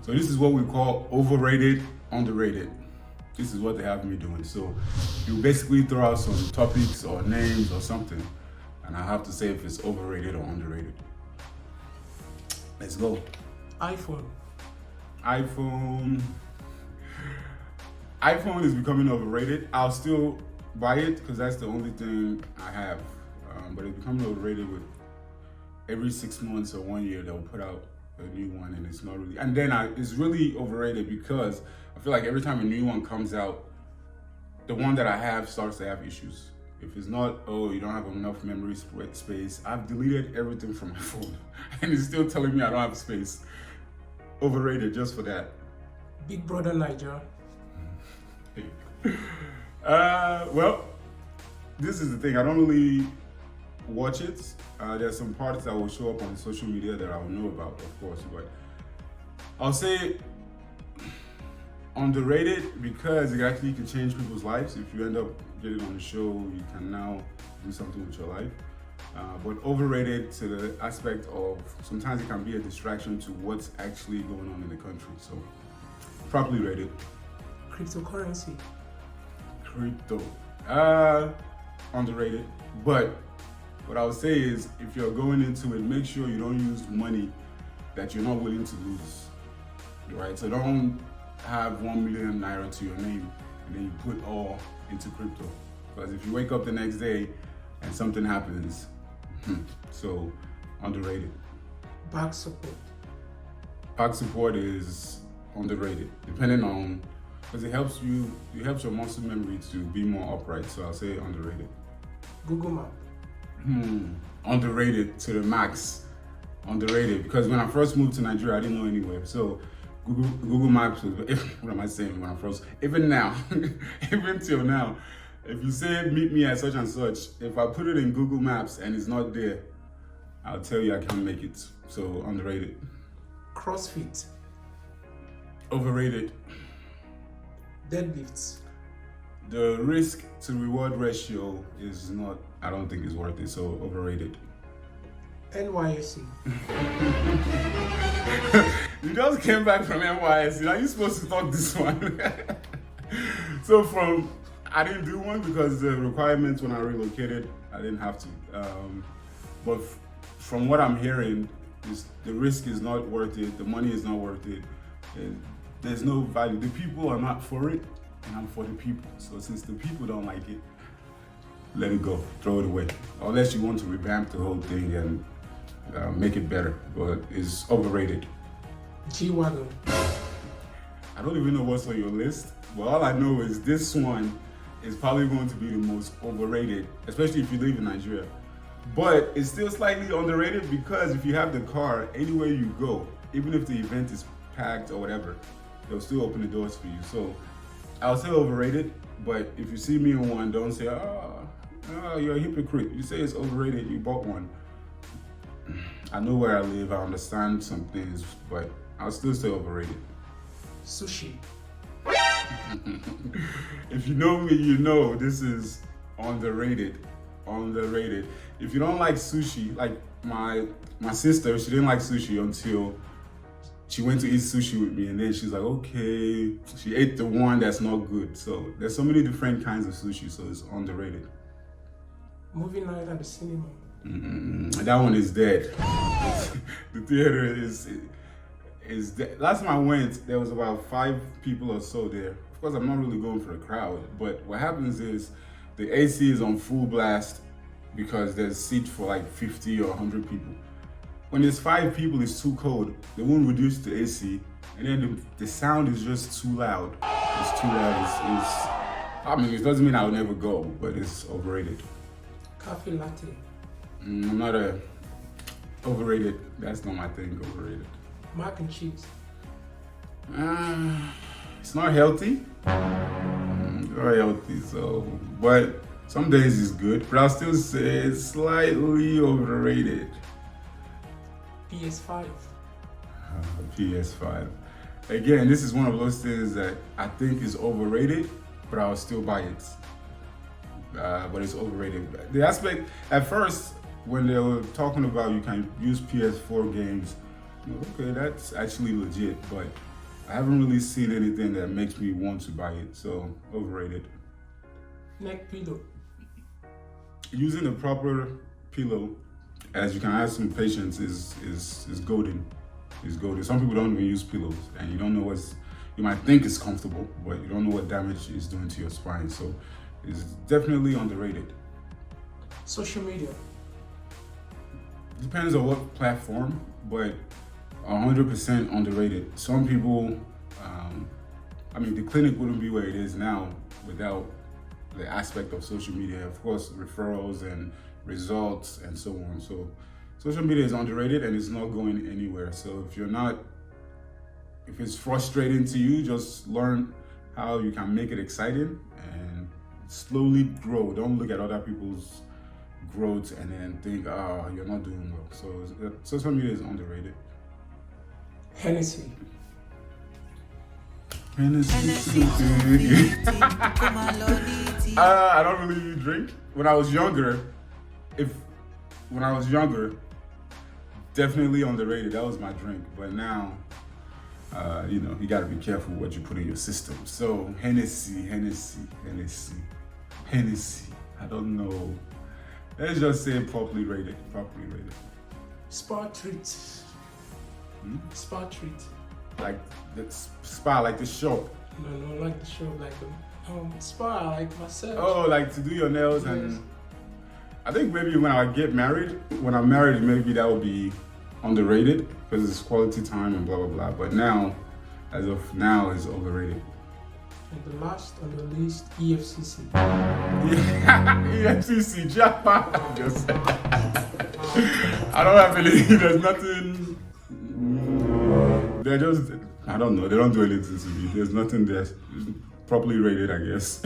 So this is what we call overrated, underrated. This is what they have me doing. So you basically throw out some topics or names or something, and I have to say if it's overrated or underrated. Let's go. iPhone. iPhone is becoming overrated. I'll still buy it because that's the only thing I have. But it's becoming overrated with every 6 months or 1 year they'll put out a new one, and it's not really. And then it's really overrated because I feel like every time a new one comes out, the one that I have starts to have issues. If it's not, oh, you don't have enough memory space, I've deleted everything from my phone and it's still telling me I don't have space. Overrated just for that. Big Brother Niger. Well, this is the thing. I don't really watch it. There's some parts that will show up on social media that I'll know about, of course, but I'll say underrated because it actually can change people's lives. If you end up getting on the show, you can now do something with your life. But overrated to the aspect of sometimes it can be a distraction to what's actually going on in the country. So properly rated. Cryptocurrency. Crypto. Underrated. But what I would say is if you're going into it, make sure you don't use money that you're not willing to lose. Right? So don't have 1 million naira to your name and then you put all into crypto. Because if you wake up the next day and something happens, so underrated. Back support. Back support is underrated, depending on, because it helps your muscle memory to be more upright. So I'll say underrated. Google Map. Underrated to the max. Underrated because when I first moved to Nigeria, I didn't know anywhere. So Google Maps was, what am I saying when I first, even now, even till now, if you say meet me at such and such, if I put it in Google Maps and it's not there, I'll tell you I can't make it. So underrated. CrossFit. Overrated. Deadlifts. The risk to reward ratio is not, I don't think it's worth it, so overrated. NYSC. You just came back from NYSC, are you supposed to talk this one? So I didn't do one because the requirements when I relocated, I didn't have to. But from what I'm hearing, the risk is not worth it, the money is not worth it, and there's no value. The people are not for it, and I'm for the people. So since the people don't like it, let it go, throw it away. Unless you want to revamp the whole thing and make it better, but it's overrated. G-Wagon. I don't even know what's on your list, but all I know is this one is probably going to be the most overrated, especially if you live in Nigeria. But it's still slightly underrated because if you have the car, anywhere you go, even if the event is packed or whatever, they'll still open the doors for you. So I'll say overrated, but if you see me in one, don't say, you're a hypocrite. You say it's overrated, you bought one. I know where I live, I understand some things, but I'll still say overrated. Sushi. If you know me, you know this is underrated. Underrated. If you don't like sushi, like my sister, she didn't like sushi until she went to eat sushi with me, and then she's like, okay, she ate the one that's not good. So there's so many different kinds of sushi, so it's underrated. Movie night at the cinema. That one is dead. The theater is dead. Last time I went, there was about 5 people or so there. Of course, I'm not really going for the crowd, but what happens is the AC is on full blast because there's seats for like 50 or 100 people. When there's 5 people, it's too cold. They won't reduce the AC, and then the sound is just too loud. It's too loud. I mean, it doesn't mean I'll never go, but it's overrated. Cafe latte. I'm not overrated. That's not my thing, overrated. Mac and cheese. It's not healthy. Very healthy, so, but some days it's good, but I'll still say it's slightly overrated. PS5. PS5. Again, this is one of those things that I think is overrated, but I'll still buy it. But it's overrated. The aspect, at first, when they were talking about you can use PS4 games, okay, that's actually legit, but I haven't really seen anything that makes me want to buy it. So overrated. Neck pillow. Using a proper pillow, as you can have some patience, is golden. Is golden. Some people don't even use pillows, and you don't know you might think it's comfortable, but you don't know what damage it's doing to your spine. So it's definitely underrated. Social media. Depends on what platform, but 100% underrated. Some people, the clinic wouldn't be where it is now without the aspect of social media. Of course, referrals and results and so on. So social media is underrated and it's not going anywhere. So if it's frustrating to you, just learn how you can make it exciting and slowly grow. Don't look at other people's growth and then think, you're not doing well. So social media is underrated. Hennessy. Hennessy. I don't really drink. When I was younger, definitely underrated. That was my drink. But now, you gotta be careful what you put in your system. So Hennessy. I don't know. Let's just say properly rated. Spa treat. Spa treat. Like the spa, like the shop. No, like the show, like the spa, like massage. Oh, like to do your nails. Yes. And I think maybe when I get married, maybe that will be underrated because it's quality time and blah blah blah. But now, as of now, it's overrated. And the last on the list, EFCC. EFCC, jackpot. I don't have any. There's nothing. They're just. I don't know. They don't do anything to me. There's nothing there. Properly rated, I guess.